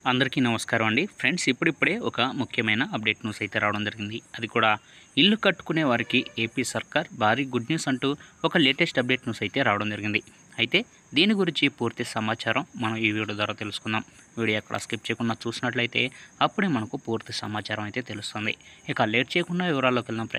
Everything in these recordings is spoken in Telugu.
అందరికీ నమస్కారం అండి ఫ్రెండ్స్. ఇప్పుడిప్పుడే ఒక ముఖ్యమైన అప్డేట్ న్యూస్ అయితే రావడం జరిగింది. అది కూడా ఇల్లు కట్టుకునే వారికి ఏపీ సర్కార్ భారీ గుడ్ న్యూస్ అంటూ ఒక లేటెస్ట్ అప్డేట్ న్యూస్ అయితే రావడం జరిగింది. అయితే దీని గురించి పూర్తి సమాచారం మనం ఈ వీడియో ద్వారా తెలుసుకుందాం. వీడియో ఎక్కడ స్కిప్ చేయకుండా చూసినట్లయితే అప్పుడే మనకు పూర్తి సమాచారం అయితే తెలుస్తుంది. ఇక లేట్ చేయకుండా వివరాల్లోకి వెళ్దాం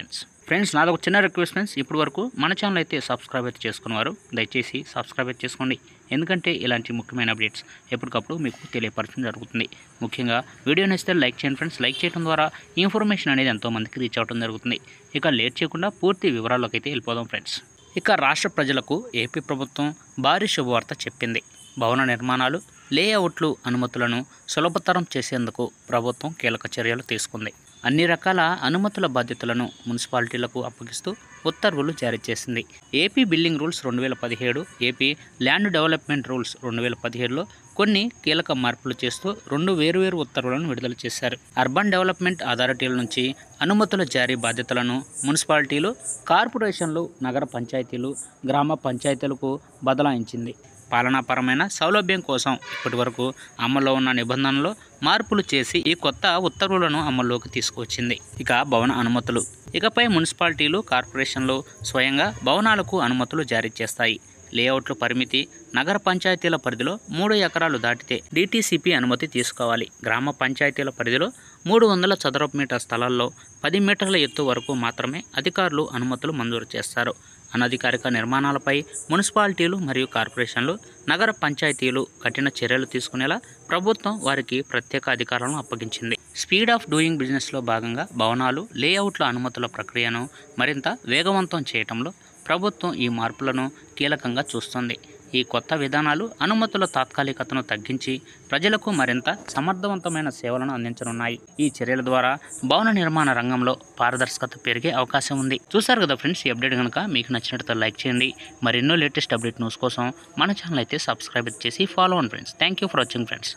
ఫ్రెండ్స్ నాది ఒక చిన్న రిక్వెస్ట్ ఫ్రెండ్స్. ఇప్పటి వరకు మన ఛానల్ అయితే సబ్స్క్రైబ్ అయితే చేసుకునేవారు దయచేసి సబ్స్క్రైబ్ అయితే చేసుకోండి. ఎందుకంటే ఇలాంటి ముఖ్యమైన అప్డేట్స్ ఎప్పటికప్పుడు మీకు తెలియపరచడం జరుగుతుంది. ముఖ్యంగా వీడియో నచ్చితే లైక్ చేయండి ఫ్రెండ్స్. లైక్ చేయడం ద్వారా ఇన్ఫర్మేషన్ అనేది ఎంతోమందికి రీచ్ అవ్వడం జరుగుతుంది. ఇక లేట్ చేయకుండా పూర్తి వివరాల్లోకి అయితే వెళ్ళిపోదాం ఫ్రెండ్స్. ఇక రాష్ట్ర ప్రజలకు ఏపీ ప్రభుత్వం భారీ శుభవార్త చెప్పింది. భవన నిర్మాణాలు, లేఅవుట్లు అనుమతులను సులభతరం చేసేందుకు ప్రభుత్వం కీలక చర్యలు తీసుకుంది. అన్ని రకాల అనుమతుల బాధ్యతలను మున్సిపాలిటీలకు అప్పగిస్తూ ఉత్తర్వులు జారీ చేసింది. AP building rules 2017, AP land development rules 2017లో కొన్ని కీలక మార్పులు చేస్తూ 2 వేర్వేరు ఉత్తర్వులను విడుదల చేశారు. అర్బన్ డెవలప్మెంట్ అథారిటీల నుంచి అనుమతుల జారీ బాధ్యతలను మున్సిపాలిటీలు, కార్పొరేషన్లు, నగర పంచాయతీలు, గ్రామ పంచాయతీలకు బదలాయించింది. పాలనాపరమైన సౌలభ్యం కోసం ఇప్పటివరకు అమల్లో ఉన్న నిబంధనలు మార్పులు చేసి ఈ కొత్త ఉత్తర్వులను అమల్లోకి తీసుకువచ్చింది. ఇక భవన అనుమతులు. ఇకపై మున్సిపాలిటీలు, కార్పొరేషన్లు స్వయంగా భవనాలకు అనుమతులు జారీ చేస్తాయి. లేఅవుట్లు పరిమితి. నగర పంచాయతీల పరిధిలో 3 ఎకరాలు దాటితే DTCP అనుమతి తీసుకోవాలి. గ్రామ పంచాయతీల పరిధిలో 300 చదరపు మీటర్ స్థలాల్లో 10 మీటర్ల ఎత్తు వరకు మాత్రమే అధికారులు అనుమతులు మంజూరు చేస్తారు. అనధికారిక నిర్మాణాలపై మున్సిపాలిటీలు మరియు కార్పొరేషన్లు, నగర పంచాయతీలు కఠిన చర్యలు తీసుకునేలా ప్రభుత్వం వారికి ప్రత్యేక అధికారాలను అప్పగించింది. స్పీడ్ ఆఫ్ డూయింగ్ బిజినెస్లో భాగంగా భవనాలు, లేఅవుట్ల అనుమతుల ప్రక్రియను మరింత వేగవంతం చేయడంలో ప్రభుత్వం ఈ మార్పులను కీలకంగా చూస్తుంది. ఈ కొత్త విధానాలు అనుమతుల తాత్కాలికతను తగ్గించి ప్రజలకు మరింత సమర్థవంతమైన సేవలను అందించనున్నాయి. ఈ చర్యల ద్వారా భవన నిర్మాణ రంగంలో పారదర్శకత పెరిగే అవకాశం ఉంది. చూసారు కదా ఫ్రెండ్స్, ఈ అప్డేట్ కనుక మీకు నచ్చినట్లయితే లైక్ చేయండి. మరెన్నో లేటెస్ట్ అప్డేట్ న్యూస్ కోసం మన ఛానల్ అయితే సబ్స్క్రైబ్ చేసి ఫాలో అవ్వండి friends. Thank you for watching friends.